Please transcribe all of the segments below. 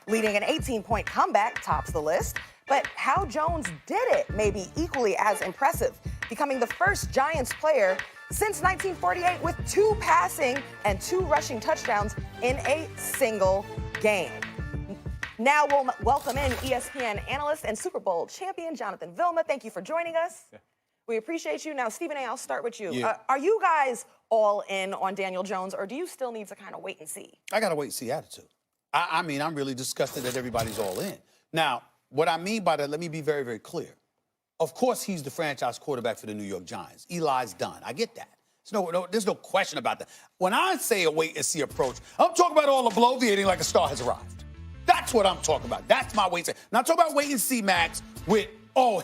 Leading an 18-point comeback tops the list, but how Jones did it may be equally as impressive, becoming the first Giants player since 1948 with 2 passing and 2 rushing touchdowns in a single game. Now we'll welcome in ESPN analyst and Super Bowl champion Jonathan Vilma. Thank you for joining us. Yeah. We appreciate you. Now, Stephen A., I'll start with you. Yeah. Are you guys all in on Daniel Jones, or do you still need to kind of wait and see? I got to wait and see attitude. I mean, I'm really disgusted that everybody's all in. Now, what I mean by that, let me be very, very clear. Of course, he's the franchise quarterback for the New York Giants. Eli's done. I get that. There's no question about that. When I say a wait and see approach, I'm talking about all the bloviating like a star has arrived. That's what I'm talking about. That's my wait and see. Now, I'm talking about wait and see, Max, with,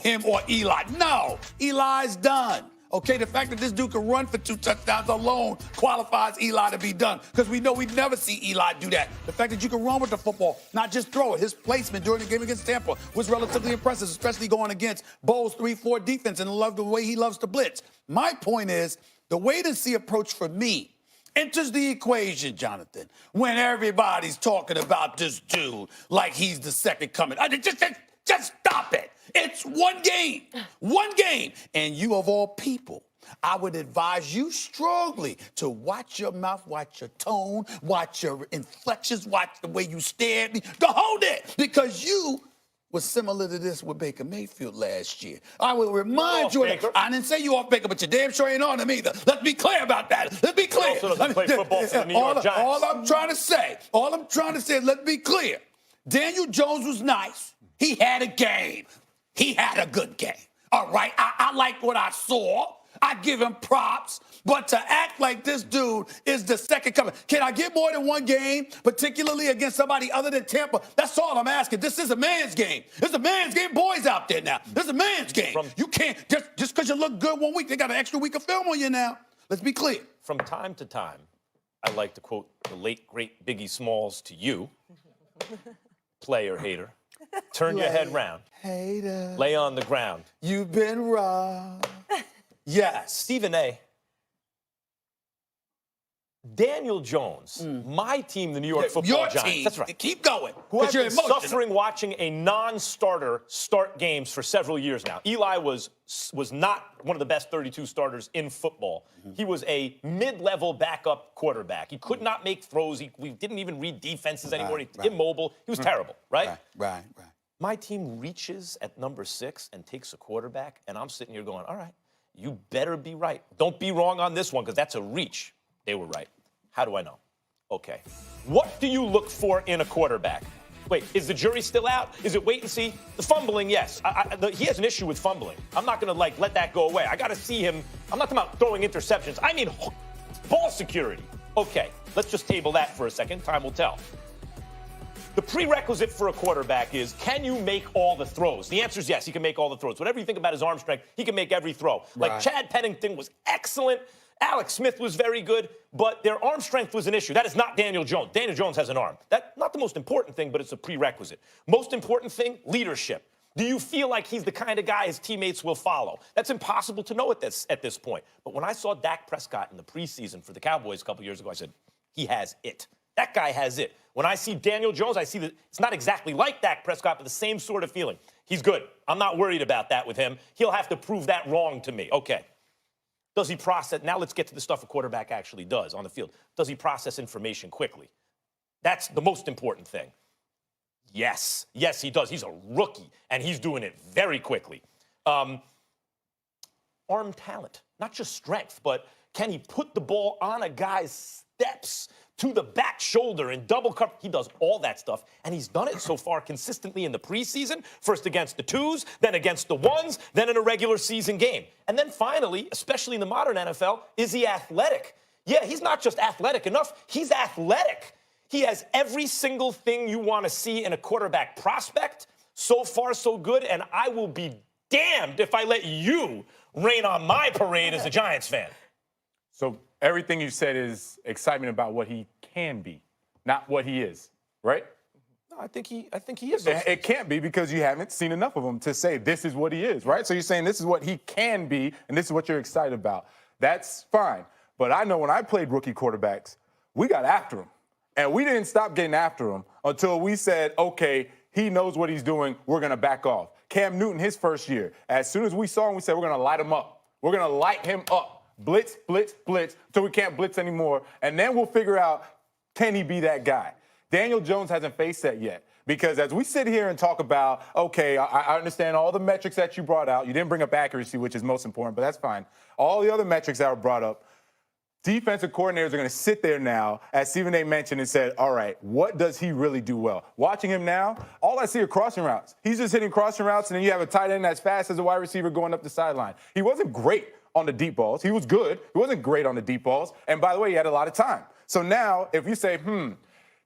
him or Eli. No, Eli's done. Okay, the fact that this dude can run for 2 touchdowns alone qualifies Eli to be done, because we know we'd never see Eli do that. The fact that you can run with the football, not just throw it. His placement during the game against Tampa was relatively impressive, especially going against Bowles' 3-4 defense, and love the way he loves to blitz. My point is, the wait-and-see approach for me enters the equation, Jonathan, when everybody's talking about this dude like he's the second coming. Just stop it. It's one game. And you, of all people, I would advise you strongly to watch your mouth, watch your tone, watch your inflections, watch the way you stare at me. To hold it, because you was similar to this with Baker Mayfield last year. I will remind you of that. I didn't say you off Baker, but you damn sure ain't on him either. Let's be clear about that. Let's be clear. He also doesn't play football for the New York Giants. All I'm trying to say, let's be clear. Daniel Jones was nice. He had a game. He had a good game. All right, I like what I saw. I give him props. But to act like this dude is the second coming, can I get more than one game, particularly against somebody other than Tampa? That's all I'm asking. This is a man's game. This is a man's game. Boys out there now. This is a man's game. You can't, just because you look good one week, they got an extra week of film on you now. Let's be clear. From time to time, I like to quote the late, great Biggie Smalls to you, player hater. Turn your head round. Hater. Lay on the ground. You've been robbed. Yes. Stephen A., Daniel Jones, my team, the New York Football Giants. Team. That's right. Keep going. Who I've been suffering watching a non-starter start games for several years now. Eli was not one of the best 32 starters in football. He was a mid-level backup quarterback. He could not make throws. We didn't even read defenses anymore. Immobile. He was terrible, right? Right. My team reaches at number 6 and takes a quarterback, and I'm sitting here going, all right, you better be right. Don't be wrong on this one, because that's a reach. They were right. How do I know? Okay. What do you look for in a quarterback? Wait, is the jury still out? Is it wait and see? The fumbling, yes. He has an issue with fumbling. I'm not going to, let that go away. I got to see him. I'm not talking about throwing interceptions. I mean ball security. Okay, let's just table that for a second. Time will tell. The prerequisite for a quarterback is, can you make all the throws? The answer is yes, he can make all the throws. Whatever you think about his arm strength, he can make every throw. Right. Like Chad Pennington was excellent. Alex Smith was very good, but their arm strength was an issue. That is not Daniel Jones. Daniel Jones has an arm. That's not the most important thing, but it's a prerequisite. Most important thing, leadership. Do you feel like he's the kind of guy his teammates will follow? That's impossible to know at this point. But when I saw Dak Prescott in the preseason for the Cowboys a couple years ago, I said, he has it. That guy has it. When I see Daniel Jones, I see that it's not exactly like Dak Prescott, but the same sort of feeling. He's good. I'm not worried about that with him. He'll have to prove that wrong to me. Okay. Does he process? Now let's get to the stuff a quarterback actually does on the field. Does he process information quickly? That's the most important thing. Yes, he does. He's a rookie, and he's doing it very quickly. Arm talent, not just strength, but can he put the ball on a guy's steps to the back shoulder and double cover? He does all that stuff, and he's done it so far consistently in the preseason, first against the 2s, then against the 1s, then in a regular season game. And then finally, especially in the modern NFL, is he athletic? Yeah, he's not just athletic enough, he's athletic. He has every single thing you want to see in a quarterback prospect. So far, so good, and I will be damned if I let you rain on my parade as a Giants fan. So everything you said is excitement about what he can be, not what he is, right? No, I think he is. It can't be, because you haven't seen enough of him to say this is what he is, right? So you're saying this is what he can be, and this is what you're excited about. That's fine. But I know when I played rookie quarterbacks, we got after him. And we didn't stop getting after him until we said, okay, he knows what he's doing. We're going to back off. Cam Newton, his first year, as soon as we saw him, we said, we're going to light him up. We're going to light him up. Blitz, blitz, blitz, until we can't blitz anymore. And then we'll figure out, can he be that guy? Daniel Jones hasn't faced that yet. Because as we sit here and talk about, okay, I understand all the metrics that you brought out. You didn't bring up accuracy, which is most important, but that's fine. All the other metrics that were brought up, defensive coordinators are going to sit there now, as Stephen A. mentioned, and said, all right, what does he really do well? Watching him now, all I see are crossing routes. He's just hitting crossing routes, and then you have a tight end that's fast as a wide receiver going up the sideline. He wasn't great on the deep balls. He was good. He wasn't great on the deep balls. And by the way, he had a lot of time. So now, if you say,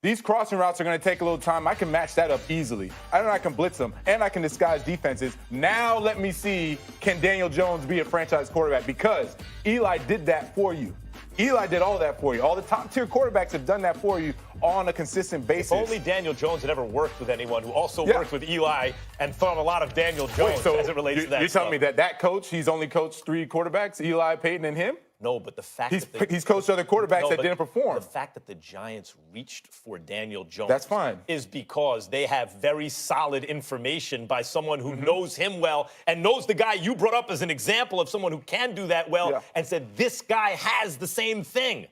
these crossing routes are going to take a little time, I can match that up easily. I know I can blitz them, and I can disguise defenses. Now let me see, can Daniel Jones be a franchise quarterback? Because Eli did that for you. Eli did all that for you. All the top-tier quarterbacks have done that for you on a consistent basis. If only Daniel Jones had ever worked with anyone who also worked with Eli and thought a lot of Daniel Jones as it relates to that. You're telling me that coach, he's only coached 3 quarterbacks, Eli, Peyton, and him? No, but the fact he's coached other quarterbacks that didn't perform. The fact that the Giants reached for Daniel Jones That's fine. is because they have very solid information by someone who knows him well and knows the guy you brought up as an example of someone who can do that well and said, this guy has the same thing.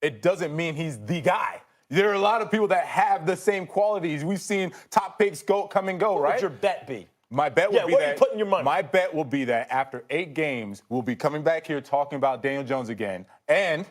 It doesn't mean he's the guy. There are a lot of people that have the same qualities. We've seen top picks come and go, right? What would your bet be? My bet will be where that. are you putting your money? My bet will be that after 8 games, we'll be coming back here talking about Daniel Jones again. And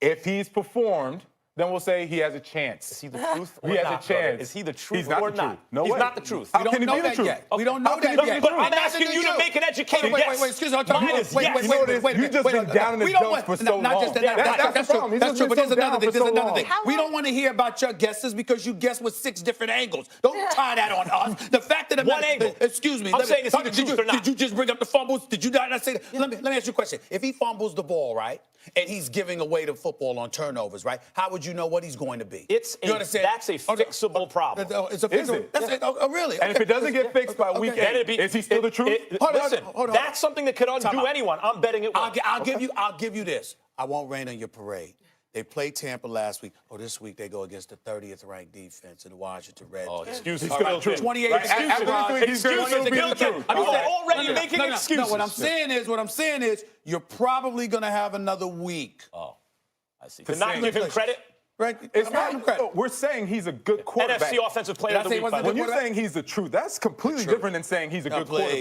if he's performed, then we'll say he has a chance. Is he the truth or he has not, a chance. brother? Is he the truth He's not or the not? truth. No He's way. not the truth. How We can don't he know be the that truth? yet. We don't know How can that he be yet. the But I'm truth? asking you to make an educated Wait, guess. excuse me. Mine is yes. You know this? You've just been down in the dumps for so Not long. just that. That's the problem. He's That's just true. been But there's so another down thing. for There's so another long. thing. We don't want to hear about your guesses because you guess with 6 different angles. Don't tie that on us. The fact that the One angle. Excuse me. I'm saying, is he the truth or not? Did you just bring up the fumbles? Did you not say that? Let me ask you a question. If he fumbles the ball, right, and he's giving away the football on turnovers, right, how would you know what he's going to be? That's a fixable problem. It's a fixable. Is it? That's it. Oh, really? And if it doesn't get fixed by week 8, is he still the truth? Listen, hold on. that's something that could undo anyone. I'm betting it will. I'll give you this. I won't rain on your parade. They played Tampa last week. This week they go against the 30th ranked defense in the Washington Redskins. Excuses. All right, 28 Right, excuses. after this week, he's Excuses. gonna be the truth. You are already making excuses. No, what I'm saying is, you're probably going to have another week. Oh, I see. To not give him credit? Right? It's I'm not not. credit. We're saying he's a good quarterback. NFC Offensive Player Did I of the say Week. wasn't by the When way. you're saying he's the truth, that's completely different than saying he's a good please. quarterback.